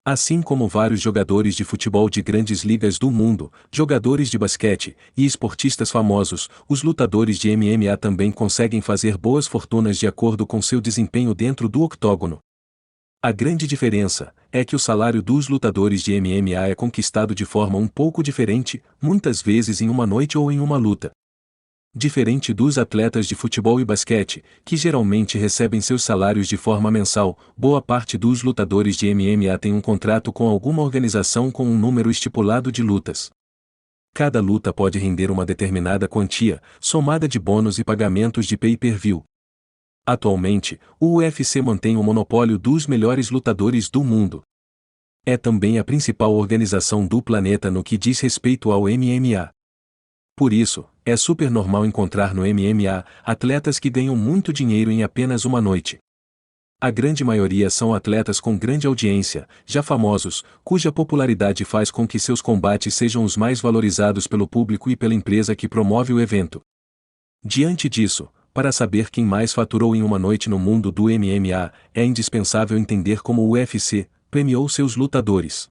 Assim como vários jogadores de futebol de grandes ligas do mundo, jogadores de basquete e esportistas famosos, os lutadores de MMA também conseguem fazer boas fortunas de acordo com seu desempenho dentro do octógono. A grande diferença é que o salário dos lutadores de MMA é conquistado de forma um pouco diferente, muitas vezes em uma noite ou em uma luta. Diferente dos atletas de futebol e basquete, que geralmente recebem seus salários de forma mensal, boa parte dos lutadores de MMA tem um contrato com alguma organização com um número estipulado de lutas. Cada luta pode render uma determinada quantia, somada de bônus e pagamentos de pay-per-view. Atualmente, o UFC mantém o monopólio dos melhores lutadores do mundo. É também a principal organização do planeta no que diz respeito ao MMA. Por isso, é super normal encontrar no MMA atletas que ganham muito dinheiro em apenas uma noite. A grande maioria são atletas com grande audiência, já famosos, cuja popularidade faz com que seus combates sejam os mais valorizados pelo público e pela empresa que promove o evento. Diante disso, para saber quem mais faturou em uma noite no mundo do MMA, é indispensável entender como o UFC premiou seus lutadores.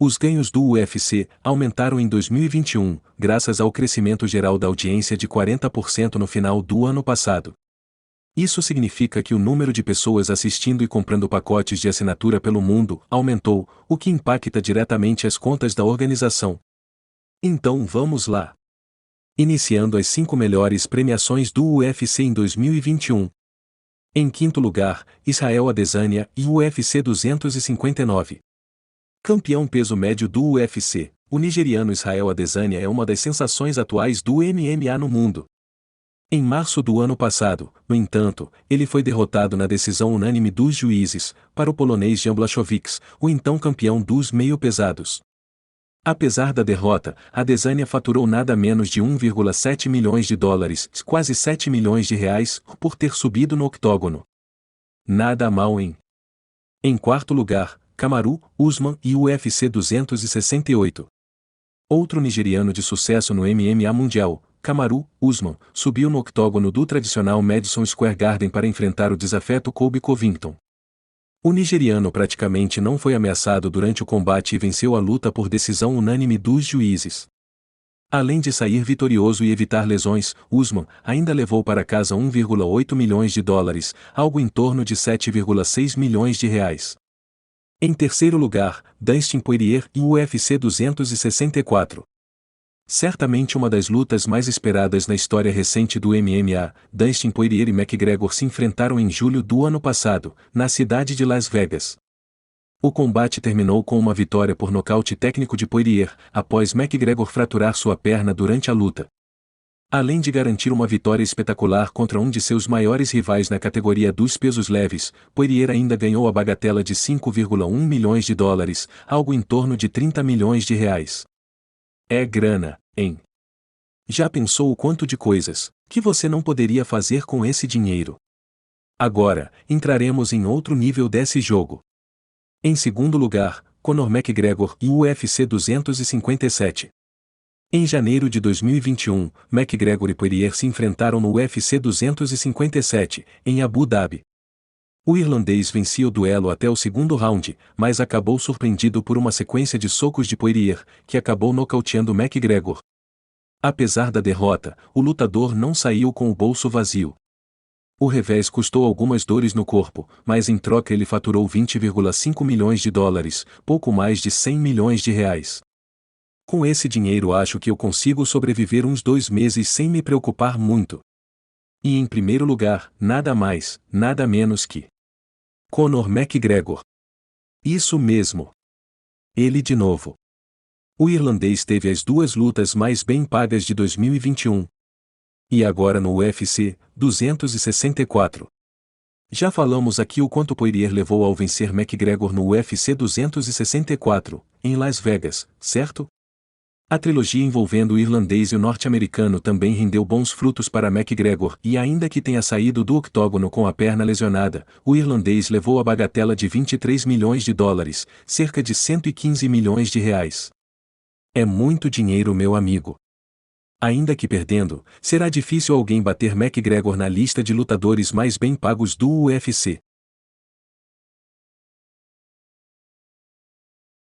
Os ganhos do UFC aumentaram em 2021, graças ao crescimento geral da audiência de 40% no final do ano passado. Isso significa que o número de pessoas assistindo e comprando pacotes de assinatura pelo mundo aumentou, o que impacta diretamente as contas da organização. Então vamos lá. Iniciando as 5 melhores premiações do UFC em 2021. Em quinto lugar, Israel Adesanya e UFC 259. Campeão peso médio do UFC, o nigeriano Israel Adesanya é uma das sensações atuais do MMA no mundo. Em março do ano passado, no entanto, ele foi derrotado na decisão unânime dos juízes, para o polonês Jan Blachowicz, o então campeão dos meio-pesados. Apesar da derrota, Adesanya faturou nada menos de 1,7 milhões de dólares, quase 7 milhões de reais, por ter subido no octógono. Nada mal em. Em quarto lugar, Kamaru Usman e UFC 268. Outro nigeriano de sucesso no MMA mundial, Kamaru Usman, subiu no octógono do tradicional Madison Square Garden para enfrentar o desafeto Colby Covington. O nigeriano praticamente não foi ameaçado durante o combate e venceu a luta por decisão unânime dos juízes. Além de sair vitorioso e evitar lesões, Usman ainda levou para casa 1,8 milhões de dólares, algo em torno de 7,6 milhões de reais. Em terceiro lugar, Dustin Poirier e UFC 264. Certamente uma das lutas mais esperadas na história recente do MMA, Dustin Poirier e McGregor se enfrentaram em julho do ano passado, na cidade de Las Vegas. O combate terminou com uma vitória por nocaute técnico de Poirier, após McGregor fraturar sua perna durante a luta. Além de garantir uma vitória espetacular contra um de seus maiores rivais na categoria dos pesos leves, Poirier ainda ganhou a bagatela de 5,1 milhões de dólares, algo em torno de 30 milhões de reais. É grana, hein? Já pensou o quanto de coisas que você não poderia fazer com esse dinheiro? Agora, entraremos em outro nível desse jogo. Em segundo lugar, Conor McGregor e UFC 257. Em janeiro de 2021, McGregor e Poirier se enfrentaram no UFC 257, em Abu Dhabi. O irlandês vencia o duelo até o segundo round, mas acabou surpreendido por uma sequência de socos de Poirier, que acabou nocauteando McGregor. Apesar da derrota, o lutador não saiu com o bolso vazio. O revés custou algumas dores no corpo, mas em troca ele faturou 20,5 milhões de dólares, pouco mais de 100 milhões de reais. Com esse dinheiro acho que eu consigo sobreviver uns 2 meses sem me preocupar muito. E em primeiro lugar, nada mais, nada menos que Conor McGregor. Isso mesmo. Ele de novo. O irlandês teve as 2 lutas mais bem pagas de 2021. E agora no UFC 264. Já falamos aqui o quanto Poirier levou ao vencer McGregor no UFC 264, em Las Vegas, certo? A trilogia envolvendo o irlandês e o norte-americano também rendeu bons frutos para McGregor e ainda que tenha saído do octógono com a perna lesionada, o irlandês levou a bagatela de 23 milhões de dólares, cerca de 115 milhões de reais. É muito dinheiro, meu amigo. Ainda que perdendo, será difícil alguém bater McGregor na lista de lutadores mais bem pagos do UFC.